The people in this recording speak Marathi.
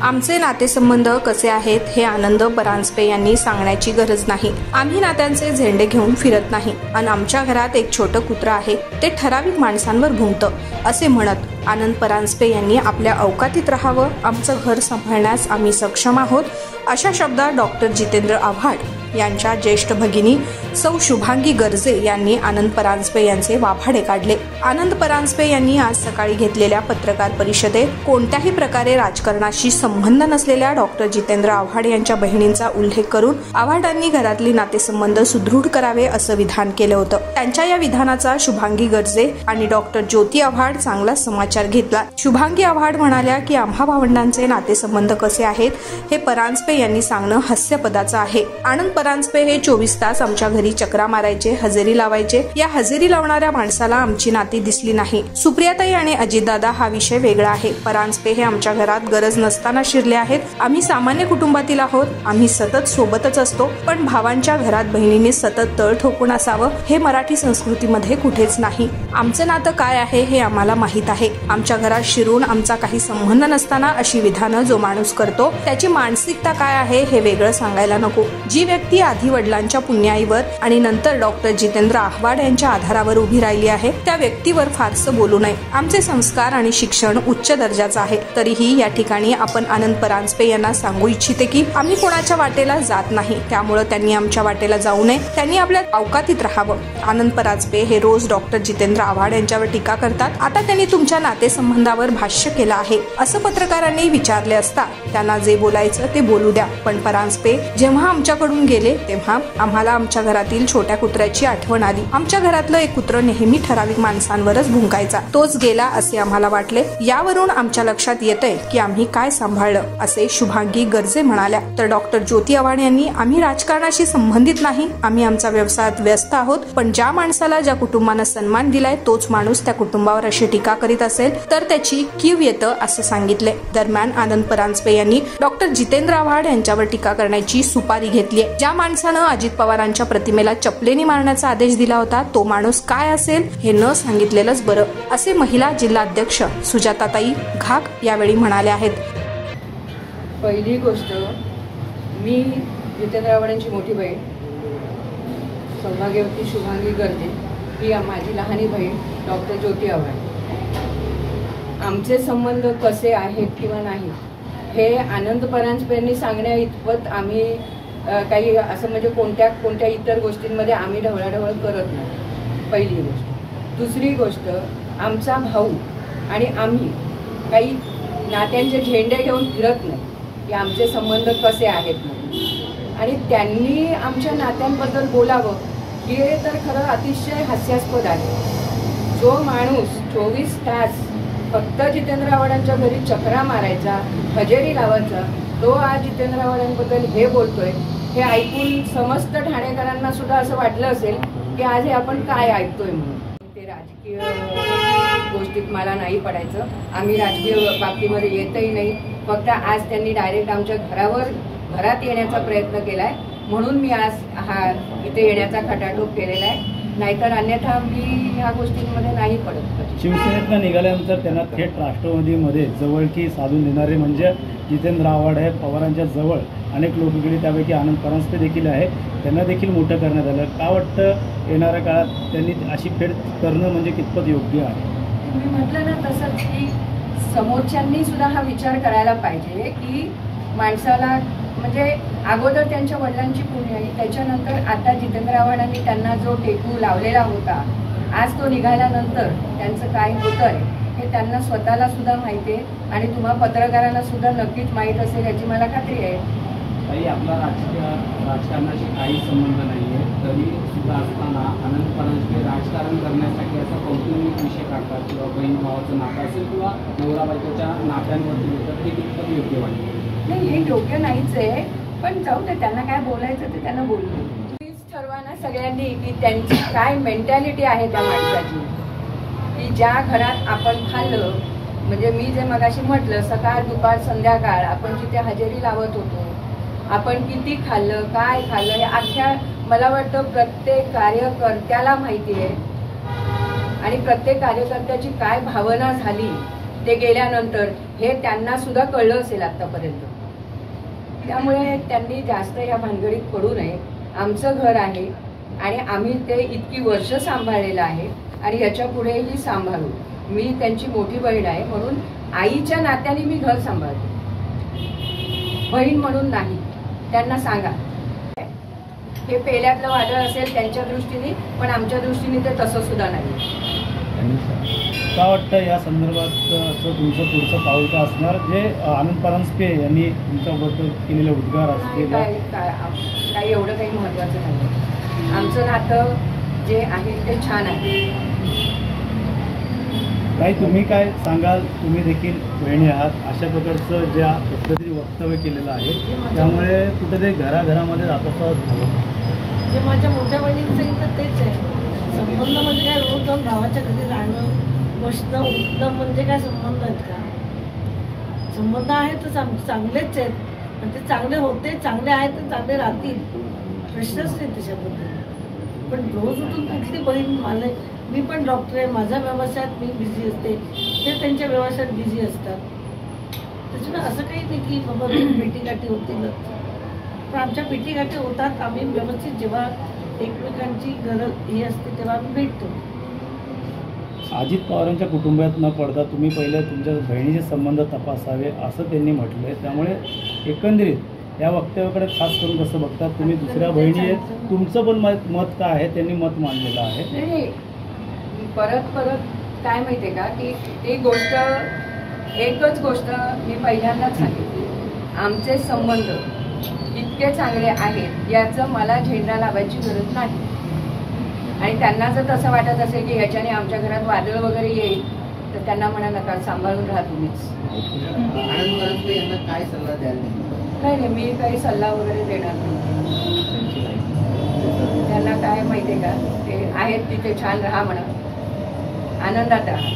आमचे नातेसंबंध कसे आहेत हे आनंद परांजपे यांनी सांगण्याची गरज नाही। आम्ही नात्यांचे झेंडे घेऊन फिरत नाही आणि आमच्या घरात एक छोटं कुत्रा आहे, ते ठराविक माणसांवर भुंकतं असे म्हणत आनंद परांजपे यांनी आपल्या अवकातीत राहावं, आमचं घर सांभाळण्यास आम्ही सक्षम आहोत अशा शब्दात डॉक्टर जितेंद्र आव्हाड यांच्या ज्येष्ठ भगिनी सौ शुभांगी गर्जे यांनी आनंद परांजपे यांचे वाभाडे काढले। आनंद परांजपे यांनी आज सकाळी घेतलेल्या पत्रकार परिषदेत कोणत्याही प्रकारे राजकारणाशी संबंध नसलेल्या डॉक्टर जितेंद्र आव्हाड यांच्या बहिणींचा उल्लेख करून आव्हाडांनी घरातली नातेसंबंध सुदृढ करावे असं विधान केलं होतं। त्यांच्या या विधानाचा शुभांगी गर्जे आणि डॉक्टर ज्योती आव्हाड चांगला समाचार घेतला। शुभांगी आव्हाड म्हणाल्या की आम्हा भावंडांचे नातेसंबंध कसे आहेत हे परांजपे यांनी सांगणं हास्यास्पदाचं आहे। आनंद परांजपे हे 24 तास आमच्या घरी चक्रा मारायचे, हजेरी लावायचे। या हजेरी लावणाऱ्या माणसाला आमची नाती दिसली नाही। सुप्रियाताई आणि अजितदादा हा विषय वेगळा आहे। परांजपे हे आमच्या घरात गरज नसताना शिरले आहेत। आम्ही सामान्य कुटुंबातील आहोत, आम्ही सतत सोबतच असतो, पण भावांच्या घरात बहिणीने सतत तळ ठोकून असावं हे मराठी संस्कृतीमध्ये कुठेच नाही। आमचं नातं काय आहे हे आम्हाला माहित आहे। आमच्या घरात शिरून आमचा काही संबंध नसताना अशी विधानं जो माणूस करतो त्याची मानसिकता काय आहे हे वेगळं सांगायला नको। जी व्यक्ती आधी वडिलांच्या पुण्याईवर आणि नंतर डॉक्टर जितेंद्र आव्हाड यांच्या आधारावर उभी राहिली आहे त्या व्यक्तीवर फारसं बोलू नये। आमचे संस्कार आणि शिक्षण उच्च दर्जाचं आहे। तरीही या ठिकाणी आपण आनंद परांजपे यांना सांगू इच्छिते की आम्ही कोणाच्या वाटेला जात नाही, त्यामुळे त्यांनी आमच्या वाटेला जाऊ नये, त्यांनी आपल्या अवकातीत राहावं। आनंद परांजपे हे रोज डॉक्टर जितेंद्र आव्हाड यांच्यावर टीका करतात। आता त्यांनी तुमच्या नातेसंबंधावर भाष्य केलं आहे असं पत्रकारांनी विचारले असता त्यांना जे बोलायचं ते बोलू द्या, पण परांजपे जेव्हा आमच्याकडून गेले तेव्हा आम्हाला आमच्या घरातील छोट्या कुत्र्याची आठवण आली। आमच्या घरातलं एक कुत्र नेहमी ठराविक माणसांवरच भुंकायचा, तोच गेला असे आम्हाला वाटले। यावरून आमच्या लक्षात येतंय की आम्ही काय सांभाळलं असे शुभांगी गर्जे म्हणाल्या। तर डॉक्टर ज्योती आव्हाड यांनी आम्ही राजकारणाशी संबंधित नाही, आम्ही आमच्या व्यवसायात व्यस्त आहोत, पण ज्या माणसाला ज्या कुटुंबानं सन्मान दिलाय तोच माणूस त्या कुटुंबावर अशी टीका करीत असेल तर त्याची कीव येतं असं सांगितले। दरम्यान आनंद परांजपे यांनी डॉक्टर जितेंद्र आव्हाड यांच्यावर टीका करण्याची सुपारी घेतली। ज्या माणसानं अजित पवारांच्या प्रतिमेला चपलेनी मारण्याचा आदेश दिला होता तो माणूस काय असेल हे न सांगितलेलंच बरं असे महिला जिल्हाध्यक्ष सुजाताताई घाग यावेळी म्हणाले आहेत। पहिली गोष्ट, मी जितेंद्र आव्हाडांची मोठी बहीण सौभाग्यवती शुभांगी गर्जे ही माझी लहानी बहीण डॉक्टर ज्योती आव्हाड। आमचे संबंध कसे आहेत किंवा नाही हे आनंद परांजपे यांनी सांगण्या इतपत आम्ही काही असं म्हणजे कोणत्या इतर गोष्टींमध्ये आम्ही ढवळाढवळ करत नाही, पहिली गोष्ट। दुसरी गोष्ट, आमचा भाऊ आणि आम्ही काही नात्यांचे झेंडे घेऊन फिरत नाही की आमचे संबंध कसे आहेत म्हणून, आणि त्यांनी आमच्या नात्यांबद्दल बोलावं हे तर खरं अतिशय हास्यास्पद आहे। जो माणूस 24 तास फक्त जितेंद्र आव्हाडांच्या घरी चक्रा मारायचा, हजेरी लावायचा, तो आज जितेंद्र आव्हाडांबद्दल हे बोलतोय हे ऐकून समस्त ठाणेकरांना सुद्धा असं वाटलं असेल की आज हे आपण काय ऐकतोय म्हणून। ते राजकीय गोष्टीत मला नाही पडायचं, आम्ही राजकीय बाबतीमध्ये येतही नाही। फक्त आज त्यांनी डायरेक्ट आमच्या घरात येण्याचा प्रयत्न केलाय म्हणून मी आज इथे येण्याचा खटाटोप केलेला आहे, नाहीतर अन्यथा मी ह्या गोष्टींमध्ये नाही पडत। शिवसेनेतनं निघाल्यानंतर त्यांना थेट राष्ट्रवादीमध्ये जवळकी साधून देणारे म्हणजे जितेंद्र आव्हाड आहे। पवारांच्या जवळ अनेक लोक गेली, त्यापैकी आनंद परांजपे देखील आहे, त्यांना देखील मोठं करण्यात आलं। का वाटतं येणाऱ्या काळात त्यांनी अशी फेड करणं म्हणजे कितपत योग्य आहे? मी म्हटलं ना तसंच की समोरच्यांनी सुद्धा हा विचार करायला पाहिजे की माणसाला म्हणजे अगोदर त्यांच्या वडिलांची पुण्याई, त्याच्यानंतर आता जितेंद्र आव्हाडांनी त्यांना जो टेकू लावलेला होता, आज तो निघाल्यानंतर त्यांचं काय होतंय हे त्यांना स्वतःला सुद्धा माहिती आहे आणि तुम्हा पत्रकारांना सुद्धा नक्कीच माहीत असेल याची मला खात्री आहे। ताई, आपला राजकारणाशी काही संबंध नाही आहे, तरी सुद्धा असताना आनंद परांजपे राजकारण करण्यासाठी असा कौटुंबिक विषय काढतात किंवा बहीण भावाचं नातं असेल किंवा नवरा बायकोच्या नात्यांवरती येतात, ते कितपत योग्य वाटतं? नाही, हे योग्य नाहीच आहे, पण जाऊ दे, त्यांना काय बोलायचं ते त्यांना बोलू दे। प्लीज ठरवा ना सगळ्यांनी की त्यांची काय मेंटॅलिटी आहे त्या माणसाची, की ज्या घरात आपण खाल्लं, म्हणजे मी जे मगाशी म्हटलं सकाळ दुपार संध्याकाळ आपण जिथे हजेरी लावत होतो, आपण किती खाल्लं काय खाल्लं हे अख्ख्या मला वाटतं प्रत्येक कार्यकर्त्याला माहिती आहे, आणि प्रत्येक कार्यकर्त्याची काय भावना झाली ते गेल्यानंतर हे त्यांना सुद्धा कळलं असेल आतापर्यंत. त्यामुळे त्यांनी जास्त या भानगडीत पडू नये. आमचं घर आहे आणि आम्ही ते इतकी वर्ष सांभाळलेलं आहे आणि याच्या पुढेही सांभाळू. मी त्यांची मोठी बहीण आहे म्हणून आईच्या नात्याने मी घर सांभाळते, बहीण म्हणून नाही. त्यांना सांगा हे पेल्यातलं वादळ असेल त्यांच्या दृष्टीने, पण आमच्या दृष्टीने ते तसं सुद्धा नाही. का वाटतं या संदर्भात असं तुमचं पुढचं पाऊल का असणार जे आनंद परांजपे यांनी तुमच्याबद्दल केलेले उद्गार असतील? काही एवढं काही महत्वाचं नाही. आमचं नातं जे आहे ते छान आहे. काही तुम्ही काय सांगाल? तुम्ही देखील बहिणी आहात, अशा प्रकारचं ज्या पद्धतीने वक्तव्य केलेलं आहे त्यामुळे कुठेतरी घराघरामध्ये जातोसा झालं. जे माझ्या मोठ्या बहिणीचं सांगितलं तेच आहे. संबंध म्हणजे काय रोज जाऊन भावाच्या घरी राहणं, बसणं, उठणं म्हणजे काय संबंध आहेत का? संबंध आहेत तर चांगलेच आहेत, पण ते चांगले होते, चांगले आहेत तर चांगले राहतील, प्रश्नच नाही त्याच्याबद्दल. पण रोज उठून कुठली बहीण मला, मी पण डॉक्टर आहे, माझ्या व्यवसायात मी बिझी असते, ते त्यांच्या व्यवसायात बिझी असतात. त्याच्यामुळे असं काही नाही की बाबा भेटीगाठी होतीलच, पण आमच्या भेटीगाठी होतात. आम्ही व्यवस्थित जेव्हा एकमेकांची गरज ही असते तेव्हा आम्ही भेटतो. अजित पवारांच्या कुटुंबात न पडता तुम्ही पहिले तुमच्या बहिणीचे संबंध तपासावे असं त्यांनी म्हटलंय. त्यामुळे एकंदरीत या वक्तव्याकडे खास करून कसं बघतात तुम्ही? दुसऱ्या बहिणी आहेत, तुमचं पण मत काय आहे? त्यांनी मत मांडलेलं आहे. नाही, परत काय माहितीये का की ती गोष्ट, एकच गोष्ट मी पहिल्यांदाच सांगितली, आमचे संबंध इतके चांगले आहेत याचं मला झेंडा लावायची गरज नाही. आणि त्यांना जर तसं वाटत असेल की ह्याच्याने आमच्या घरात वादळ वगैरे येईल तर त्यांना म्हणा नका, सांभाळून राहा तुम्हीच. आनंद परांजपे यांना काय सल्ला द्याल? नाही, मी काही सल्ला वगैरे देणार नाही. त्यांना काय माहितीये का, ते आहेत तिथे छान राहा म्हणा, आनंदात राहा.